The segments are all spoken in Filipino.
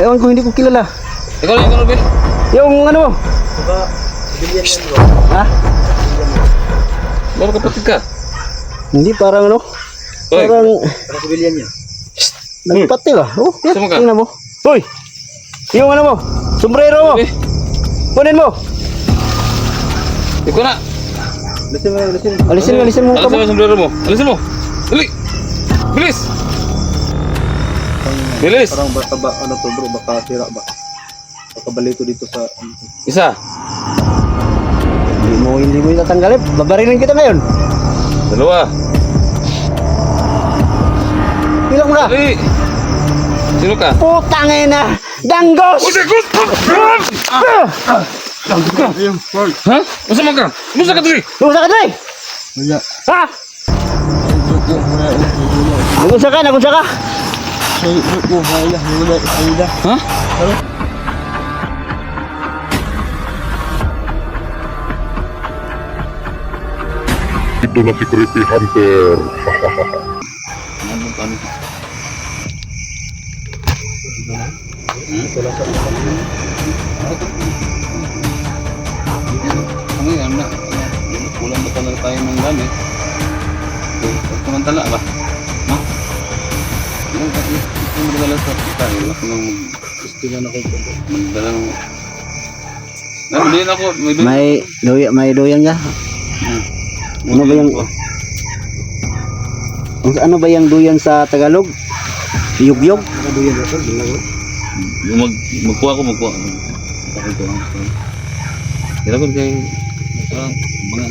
Ewan ko, hindi ko kilala. Ikaw lang, Be. Yung ano mo? Diba, civilian yan bro. Ha? Baru kapatid ka. Hindi, parang ano? Hoy. Parang Parang civilian yan. nagpati ba? Oh, yan. Sama ka? Tingnan mo. Hoy! Yung ano mo? Sombrero mo. Be. Kunin mo. Ikaw na. Alisin mo, alisin. Alisin mo Alisin ka mo yung sombrero mo. Alisin mo. Dali. Bilis. Bilis. Parang baka ba, ano to bro, baka tira ba? Baka balito dito sa, ano to. Isa. Hindi mo itatanggalin. Babarilin kita ngayon. Dalawa. Bilang mo na. Dali. Sino ka? Putang ina. Danggos! Ha? Masama ka? Musa ka dali. Nagusya ka dali. Wala. Ha? Nagusya ka, nagusya ka. Ha? Itu na security hunter. Ano yan na? Kulang ba talaga tayo ng gamit? Kumantala ba? No? Yung magdala sa tayo. Ako nang Gusto na ako ito. magdala ng... Nandun ako. May doyan ka? Ano ba yung ano ba yung duyan sa Tagalog? Yugyog? Ano yan ito? Bilang. Magkuha ko. Kira ko kay... Mga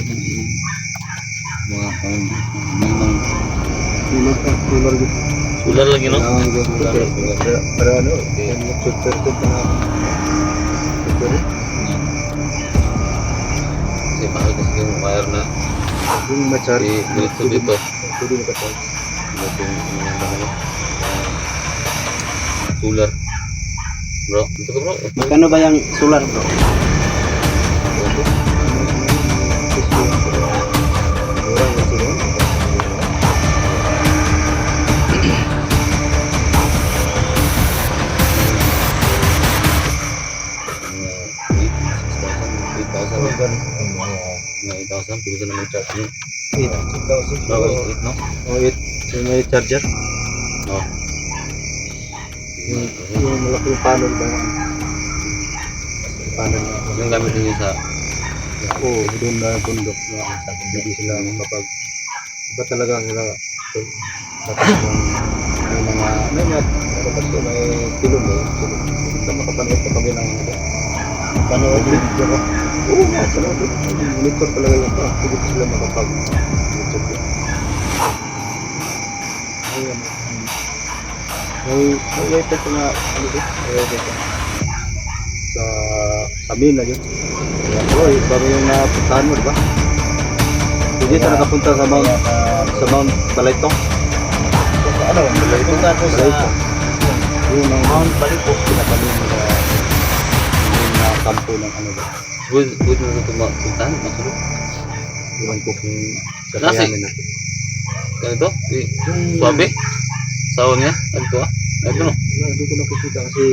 Tular gitu. Sular lagi no? Para ano? Nag-subverted na. Kasi mahal kasi yung wire na Yung ma-charge. dito dito. Pwede naka-charge. Sular. Bro, dito ka bro. Magkano ba yung solar, bro? Bisa naman charge niya. 8,000. No, wait, no? Oh, 8. So, may charger. No. Yung malaking panel ba? Panel na. Yung gamit niyo sa... Oo, doon na bundok na hindi sila kapag iba talaga nila dapat may mga dapat ko may kilo mo hindi makapanood pa kami ng panood video ko. Oo, panood. Monitor talaga yun. Hindi ko sila makapag YouTube yun. Ayun. May wifi ko na ano ko? Sa Sabina yun. Oy, bago yung napuntahan mo, di ba? Hindi ka nakapunta sa Mount Balaytong. Ano? Balaytong ka to sa... Yung Mount Balaytong, pinapanood mo na yung kampo ng ano ba? Buat na ito mapuntahan, masulog. Iwan ko kung sa Nasi? kayanin natin. Ganito? Suabe? Sahon niya? Ano to ah? Ano no? Hindi ko nakikita kasi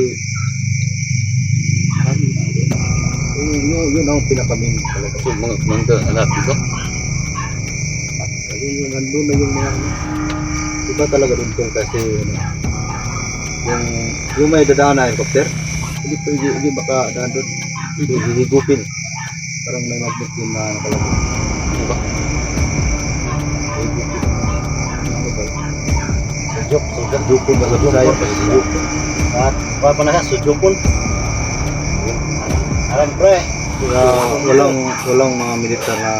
yun ang pinakamin talaga. So, mga alat dito? Ayun, nandun na yung mga iba talaga doon kung kasi yung may dadaan na helicopter hindi baka daan doon hihigupin parang may magnet yun na nakalagay. Ano ba? Hihigupin ano ba sujokon ba sa Bisaya sujokon at pa na ka sujokon alam pre walang mga militar na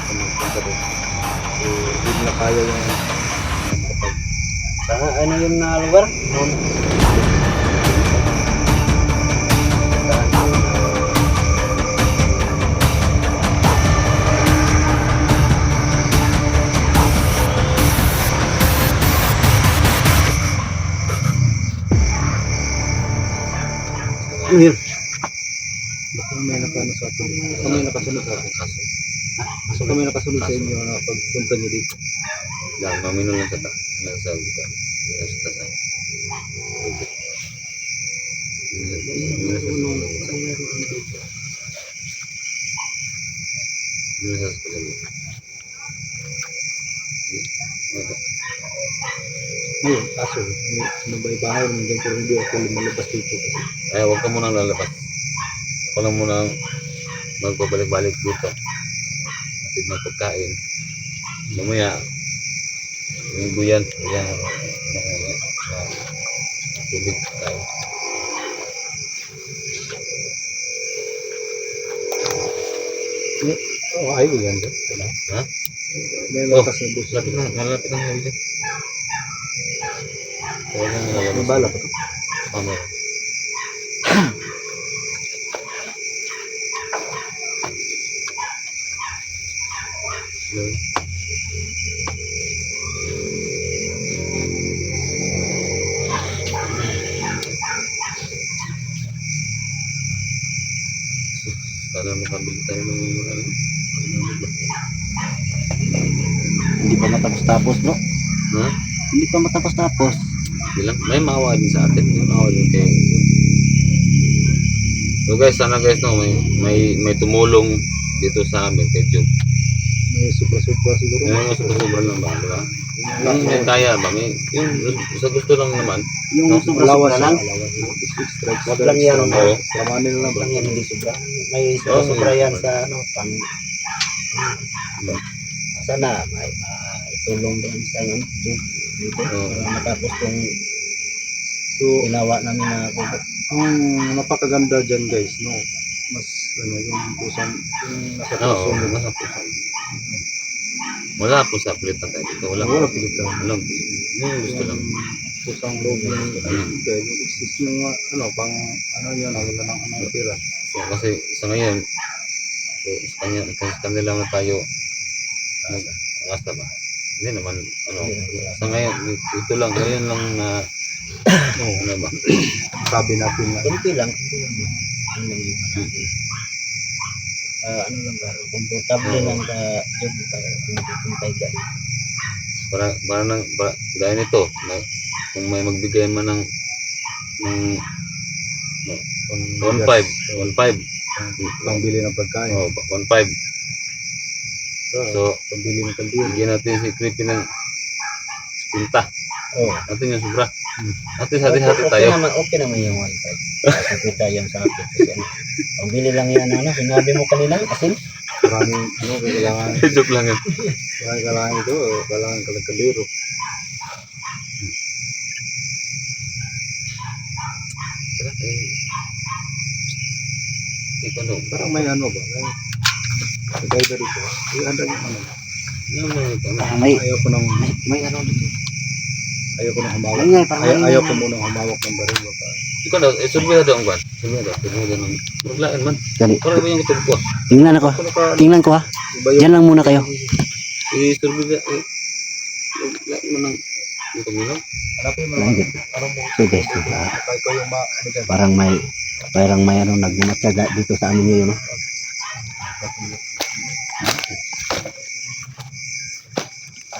punta doon. Hindi nila kaya yung Sa ano yung lugar? Mir. May nakano sa atin. Kami nakasunod sa atin. So kami nakasunod sa inyo na pagpunta niyo dito. Lang, mamino lang sa lugar. Lang sa tasan. Ngayon, kaso, may bahay naman dyan, pero hindi ako lumalabas dito kasi. Ay, huwag ka munang lalabas. Ako lang munang magbabalik-balik dito. At ng pagkain. Mamaya, yung buyan, tubig tayo. Oo, highway yan dyan. Wala. Ha? May Oh, lakas na bus. malapit ang highway dyan. Talagang May lalabas. bala pa to. Ano? Yun. Sana makabili tayo ng ano? Hindi pa matapos-tapos, no? Ha? Hindi pa matapos-tapos. Bilang may maawa din sa atin, may maawa din kayo. So guys, sana guys no, may tumulong dito sa amin kay Job. May supra-supra siguro. May mas sobrang lang ba, di ba? Yung may kaya ba? May, yung sa gusto lang naman. Yung No? sobra-sobra lang. Wag lang yan. Oo. Samanin lang ba? Lang yan, hindi sobra. May sobra-sobra yan sa ano, pang... Sana may tulong din sa yun. Dito, Oo. para matapos kung So, ginawa namin na kubo. ang napakaganda dyan guys, no? Mas, yung pusang, yung nasa Oo, puso mo. nasa puso. Wala po sa pilitan tayo dito. Wala. Wala pilitan. Walang yung gusto lang. Pusang loob ng kaya yung exist yung pang yun, wala nang pera. So, kasi sa ngayon, so, sa kanila na tayo nag-asa ba? Hindi naman, sa ngayon, ito lang, ngayon lang na, ano ba? Sabi natin na Kunti lang. Ano lang yung natin. Ano lang ba? Komportable lang ka job kung tayo dyan. Gaya nito, kung may magbigay man ng 1.5, pangbili ng pagkain. oh, 1.5. So, Pambili ng kaldero. bigyan natin si Creepy ng 50. Oo. Natin yung sobra. Natin hati-hati tayo. Okay naman yung 1.5. Kita yung sa akin. Kasi ano, pambili lang yan sinabi mo kanina, asin. Maraming kailangan. Joke lang yan. Kailangan ito, kailangan kaldero. Ikaw Parang may ba? May guide dito. Ihanda yung May Ayaw ko nang dito. ayaw ko nang humawak. Ay, parang Ayaw ko munang humawak ng baril. Baka. Ikaw daw, survey daw ang kwan. Survey daw ng maglaan man. Dali. Parang ba yung utog ko? Tingnan ako. Tingnan ko ha. Iba yung Diyan lang muna kayo. I-survey daw. Maglaan mo ng tumino. hanapin mo Ay, lang. good. Parang mo. So guys, diba? Kahit ko yung dyan. Parang may nagmamatyaga dito sa amin ngayon, no?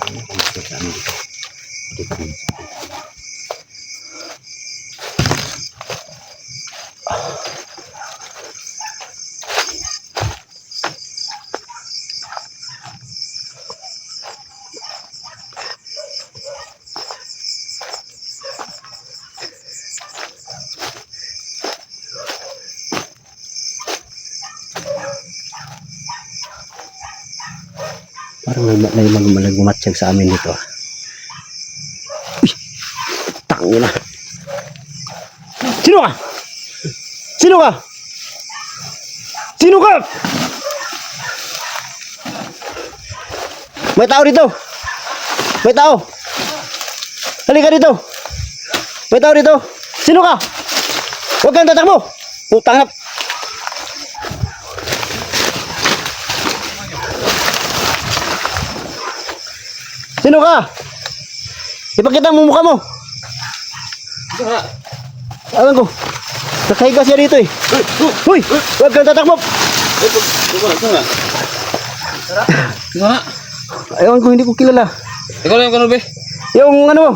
Dito sa amin dito. Dito kami. Parang may magmamatsyag sa amin dito. Uy! Tangin na. Sino ka? Sino ka? Sino ka? May tao dito. May tao. Halika dito. May tao dito. Sino ka? Huwag kang tatakbo. Putang na. Sino ka? Ipakita mo mukha mo. Alam ko. Nakahiga siya dito eh. Uy! Huwag kang tatakbo. Ikaw na. Ewan ko, hindi ko kilala. Ikaw na yung kanubi. Yung ano mo?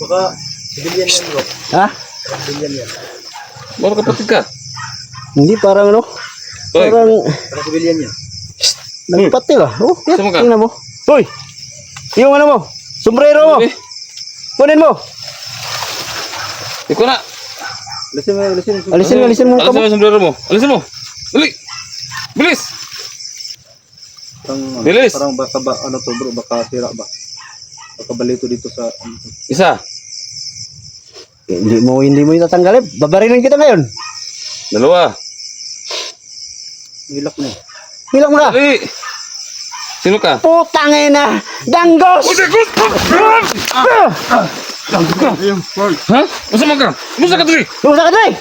Baka civilian yan bro. Ha? Civilian yan. Baka kapatid ka. Hindi, parang ano? Hoy. Parang Parang civilian yan. nagpati ba? Oh, yan. Sama ka? Tingnan mo. Uy! Yung ano mo? Sombrero mo. Kanubi. Kunin mo. Ikaw na. Alisin mo Alisin mo ka mo. yung sombrero mo. Alisin mo. Dali. Bilis. Bilis. Parang baka ba, ano to bro, baka sira ba? Baka balito dito sa, ano to. Isa. Hindi mo itatanggalin. Babarilin kita ngayon. Dalawa. Hilak na eh. Hilang mo na. Dali. Sino ka? Putang ina. Danggos. Ha? Masama ka? Musa ka dali. Nag-usa ka dali.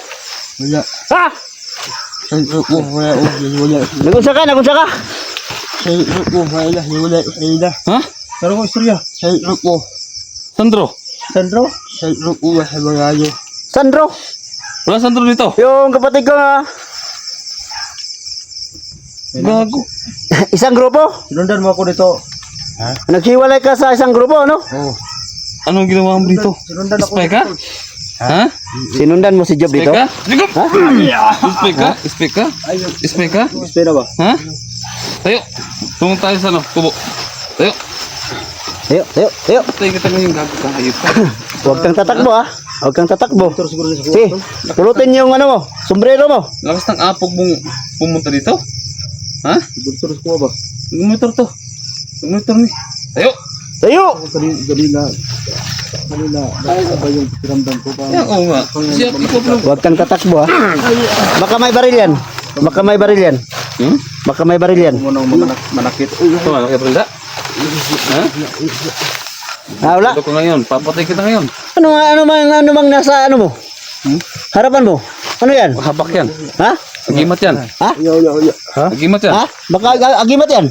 Wala. Ha? Wala. Nag-usa ka. Wala. Ha? Pero ko istorya. Sandro. Sandro? Wala. Sandro? Wala Sandro dito. Yung kapatid ko nga. Gago. Isang grupo? Sinundan mo ako dito. Naghiwalay ka sa isang grupo, no? Oo. Anong ginawa mo dito? Sinundan ako Spy ka? dito. Ha? Sinundan mo si Job Spy dito? ka? Sigop! Spy ka? Spy ka? Ayun. Spy ka? Espera ba? Ha? Tayo. Tungon tayo sa ano? Kubo. Tayo. Tayo. Tayo kita ngayong gago ka. Hayop ka. Huwag kang tatakbo, ha? Huwag kang tatakbo. Pero siguro na sa Si, pulutin yung ano mo, sombrero mo. Lakas ng apog mong pumunta dito? Ha? Siguro sa kuha ba? Nagmotor to. Nagmotor ni. Tayo. Tayo! Kanina, ba yung piramdam ko? Yan, oo nga. Siya, ikaw pa. Huwag kang tatakbo, ha? Baka may baril yan. Hmm? Baka may baril yan. Mo nang manakit. Ito nga, kaya Brenda. Ha? Wala. Ito ko ngayon. Papatay kita ngayon. Ano mang nasa ano mo? Harapan mo? Ano yan? Habak yan. Ha? Agimat yan. Ha? Ha? Agimat yan. Ha? Baka agimat yan.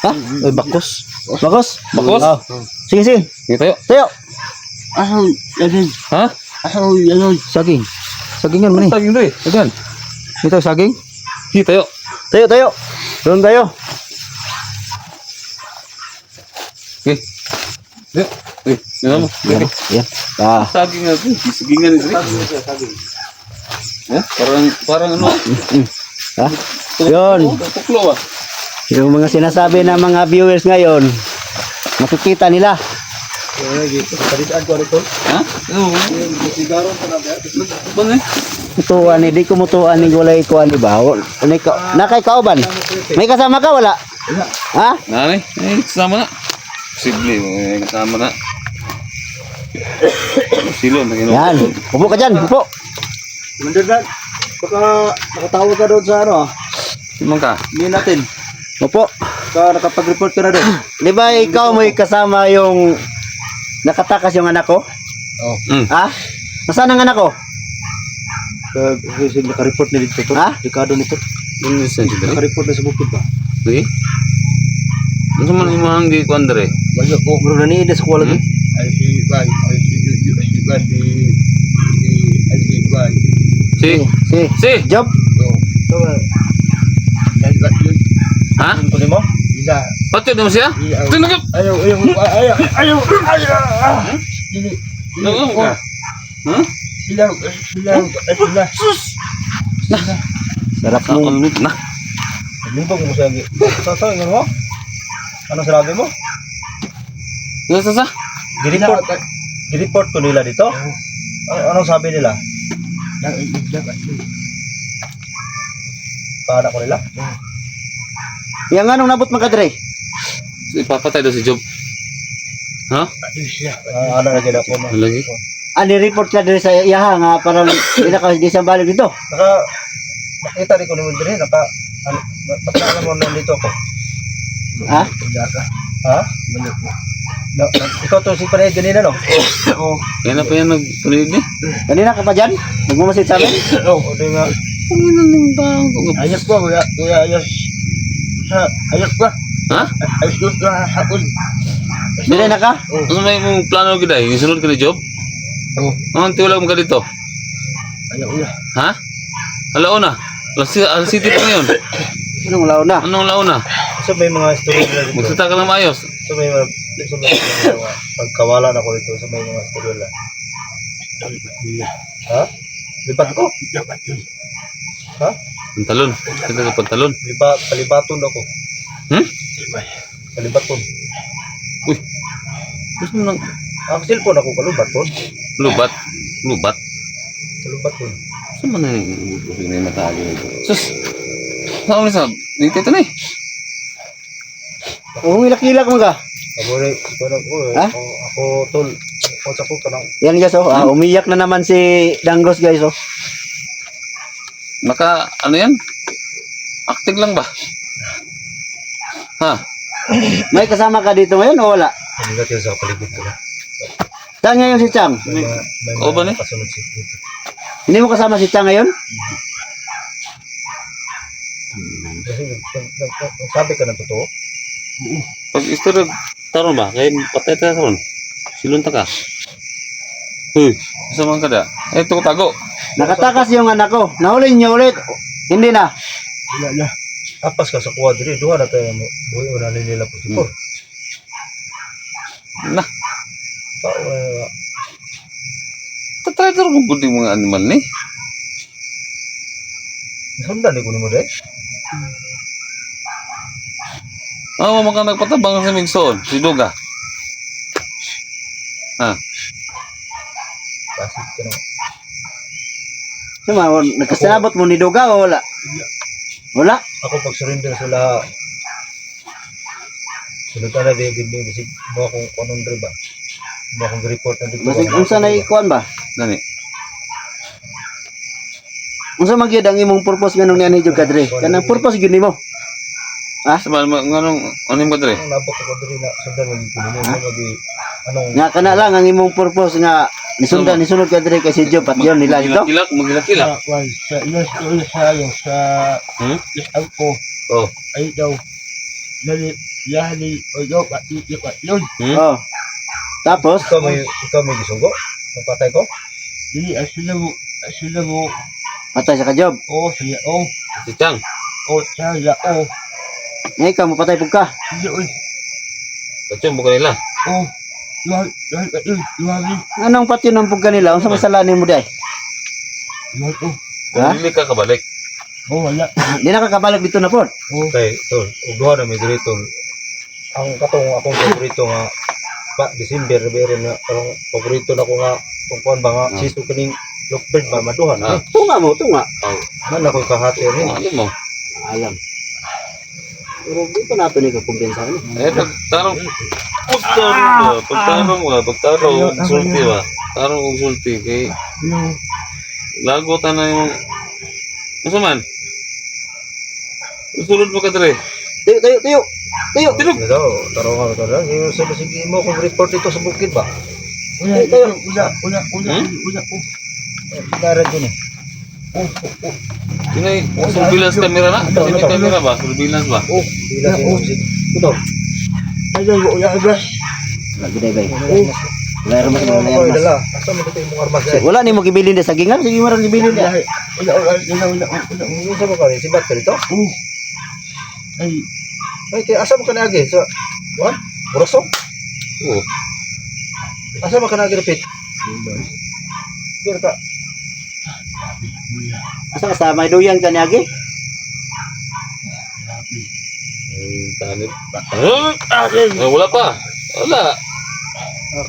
Ha? Ay, bakos. Bakos? Bakos? Oh. Sige. Sige tayo. Tayo. Ha? Saging. Sagingan mo ni. Taging doy. Agan. Ito, saging. Sige tayo. Tayo. Doon tayo. Okay. Sige. Yan mo. Yan. Yan. Ah. Saging nga. Sagingan ni Saging. Ha? Parang ano? Ha? Yun. Tuklo ah. Yung mga sinasabi ng mga viewers ngayon, makikita nila. Kalitaan ko rito. Ha? Oo. Sigaro pa na ba? Bang eh? Tuwan ni, di ko mutuan ni gulay ko ani ba? Nakay kauban. May kasama ka wala? Ha? Nani? Eh, kasama na. Posible. Eh, kasama na. Silo. Yan. Upo ka dyan. Upo. Mandadan. Baka nakatawag ka doon sa ano ah. Simang ka. Hindi natin. Upo. Baka nakapag-report ka na doon. Di ba ikaw may kasama yung nakatakas yung anak ko? Ha? Nasaan ang anak ko? Kasi naka-report na dito to. Ha? Ricardo nito. Ano yung sense dali? Naka-report na sa bukid ba? Lagi? Ano sa mga imahang di ko andre? Wala ko. Bro, naniidas ko lagi. Si? Si. Si? Job. Ha? Ano mo? Ila. Patid mo siya? Tinagap! Ayaw. Nagam ka? Ha? Sarap mo. Nakalimit na. Limbog mo siya. Sa ingon mo? Ano sinabi mo? Sa? Di-report ko nila dito? Anong sabi nila? Paano ko nila? Yang anong nabot magkadre? Ipapatay daw si Job. Ha? Ano na gina ko? Lagi? Ani-report ka diri sa iyaha nga para di na ka di sa balik dito. Nakita rin ko ni Mundre, nakita mo nandito ako. Ha? Ha? Ikaw to si Panay ganina no? Oo. Kaya na pa yan nagtuloy ni? Kanina ka pa dyan? Nagmamasid sa amin? Oo, di nga. Ang ina ng tao. Ayos pa, kuya ayos. Ayos pa. Ha? Ayos pa hapon. Dili na ka? Ano may mong plano kita? Yung sunod ka ni Job? Oo. Ang tiwala mo ka dito? Ayaw uya. Ha? Alaon na. Alas City pa ngayon. Anong lao na? Anong laon na? So may mga story nila dito. Magsita ka lang maayos. So may mga pagkawala na ko dito sa may mga story nila. Ha? Lipat ko? Ha? Pantalon. Kita ka pantalon. Palibaton ako. Palibaton. Uy. Gusto mo lang Ang cellphone ako palubaton. lubat. Lubat. Kalubat ko. Saan man na yung gusto na yung matagi nito? Sus! Saan mo sa? Dito ito na eh. Oh, hilak-hilak mo ka. Kaburi, parang ko Ha? ako tol. Ako sa ko kanang Yan guys, oh. Umiyak na naman si Danggos guys, oh. Ano yan? Acting lang ba? Ha? May kasama ka dito ngayon o wala? negative sa paligid ko. Saan ngayon si Chang? May O ba ni? kasunod si dito. Hindi mo kasama si Chang ngayon? Kasi nagsabi ka ng totoo. Pag istorya, taron ba? Kaya patay tayo taron. Silunta ka. Uy, saan ka da? Ito ko tago. Nakatakas yung anak ko. Nahuli niyo ulit. Hindi na. Wala na. Apas ka sa kuha diri, duha na tayo mo. Buhay na nila po si Por. Na, Tao tatry tayo kung kundi mga animal ni. sundan ni kuno mo dai. Ah, mga nagpatabang sa Migsoon, si Duga. Ha? Kasi kano. Suma, nagkasinabot mo ni Duga o wala? Wala? Ako pag surrender sila sunod na din gid ni bisig mo akong kanong dre ba. Mo akong report na dito. Masig unsa na ikuan ba? Nani? Unsa man gyud ang imong purpose nganong niani jud kadre? Kanang purpose gyud nimo. Ha? Sa mga anong yung kadre? Ang nabot ko diri na sundan mo gid kuno mo magi anong Nga kana lang ang imong purpose nga nisundan nisunod kadre kay si Job at yon nila dito. Magilak-kilak. sa ilas sayo sa Hmm? isang ko Oh. ay daw nali yali o daw pati yun. Oh. Tapos Ikaw may gisugo? Napatay ko? Dili, sila mo, patay sa ka Job. sila, Si Chang. sila, Ngay ka mo patay pug ka. sila, Kachong buka nila. luhari, Anong patyo ng pug kanila? Unsa may salanin mo day? luhari, Ha? Kung hindi ka kabalik. wala, Di na ka kabalik dito na pod. Okay, tol, ugduha na may dito. Ang akong paborito nga, December, meron na, ang paborito na ko nga, kung kuhan ba nga, siso kaning lockbird ba, maduhan. Ah. Tunga mo, tunga. Oh. Man ako kahati rin. Ano mo? Alam. Pero di pa nato ni kakumpiyansa ni. Eh, pagtarong sulti ba? Tarong og sulti kay lagot na yung Ano man? Sulod mo ka dre. Tayo, tayo, tayo. Tayo. Tilog. Ito, tarungan ko na. Sige mo kung report dito sa bukid ba? Tayo, tayo. Darat din eh. Sinay, surveillance camera na? Sino camera ba? Surveillance ba? Bila sa music. Ito. Wala Lagi day bay. Wala ra mas wala ra mas. dala. Asa mo dito yung armas eh? Wala ni mo gibilin de sa gingan, sige mo ra gibilin de. Isa mo ka rin, si Bat ka rito? Ay, kaya asa mo ka nagi? Sa, what? Burasong? Oo. Asa mo ka nagi repeat? Pero ka, Asa ka sa may duyan ka niagi? Tanip. Wala pa.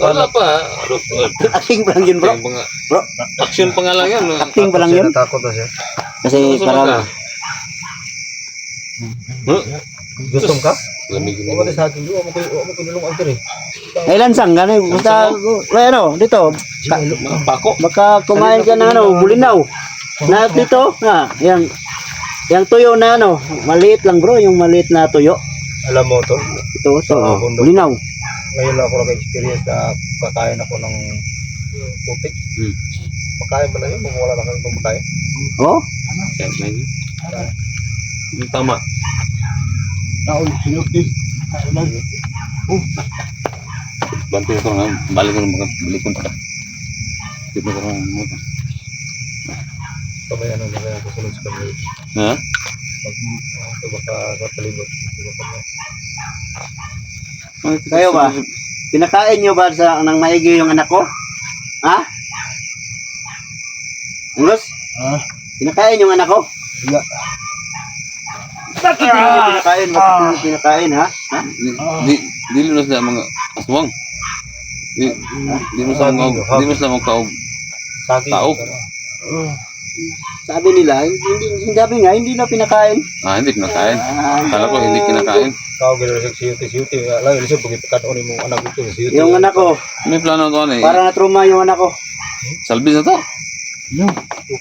Wala pa. Acting pa lang yun, bro. Bro, Action pa nga lang yan. acting pa lang yun. natakot na siya. Kasi Gusto parang Gusto ka? Lamigin Huwag mo. ka sa akin, huwag mo kinulong ang tiri. ay lansang gani basta ano dito. Mga pako. Baka kumain ka ng ano, bulinaw. Na dito, yang tuyo na ano, maliit lang bro, yung maliit na tuyo. Alam mo to, Ito, bulinaw. ngayon lang ako nag-experience na kakain ako ng putik. Makain ba na yun? Kung wala na kang kumakain. Oh, Yan, yan. Yung tama. Bantu ko nga. Balik ko ng mga balikon pa ka. Dito ko ng mga. Kamay ano na kaya kasunod sa kanila. Ha? Baka katalibot. Kayo ba? Pinakain nyo ba sa nang maigi yung anak ko? Ha? Angus? Pinakain yung anak ko? Wala. Bakit hindi nyo pinakain? Bakit hindi nyo pinakain, ha? Ha? Di mo sila mga aswang. Di mo sila mga kaog. Saging. Taog. Sabi nila, hindi na pinakain. Hindi kinakain. Kala ko hindi kinakain. Kau gila sa siyuti. Lagi lisod pag ipakataon mo anak ko sa siyuti. Yung anak ko, May plano to ano eh. parang na-trauma yung anak ko. Salbis na to.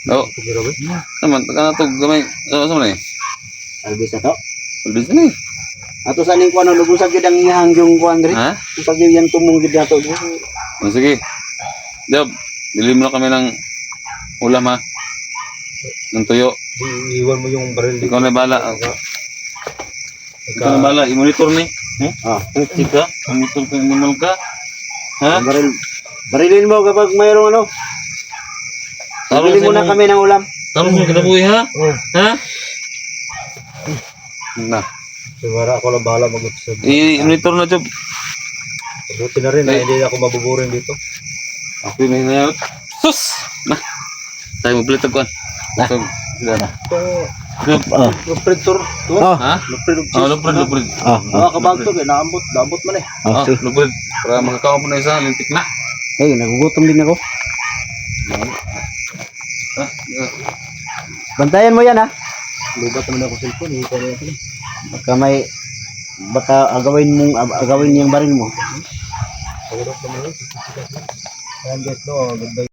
Oo. Gira ba? Naman, taka na to. Gamay. Ano na eh. Albis na to. Salbis na eh. Ato sa ning kuan lubusag gid ang ihang yung kuan diri. Ha? Pag yung tumong gid nato. O sige. Job, bili mo na kami ng ulam ha. Ng tuyo. Iwan mo yung baril dito. Ikaw na bala. Ikaw na bala. I-monitor ni. Ah, Check ka. Monitor ka. Animal ka. Ha? barilin mo kapag mayroong ano. Bili muna kami ng ulam. Tarong mo kinabuhi ha? Ha? Na. Sigara ako lang bahala mag-usap. I-monitor na Job. Buti na rin na hindi ako mabuburing dito. Ako na hinayot. Sus! Na. Tayo mo plitag ko. Ito. Sila na. Job. Lupred-tur. Oh. Ha? Lupred. Lupred. Ah, Mga kabagto, naambot man eh. sige. Lupred. Para makakawa po na isa. Lintik na. Hey, nagugutom din ako. Ha? Bantayan mo yan ha. Lubat naman ako cellphone. Ikaw na ako. Baka agawin yung baril mo. Pagod ako naman. Ayan guys, no. Goodbye.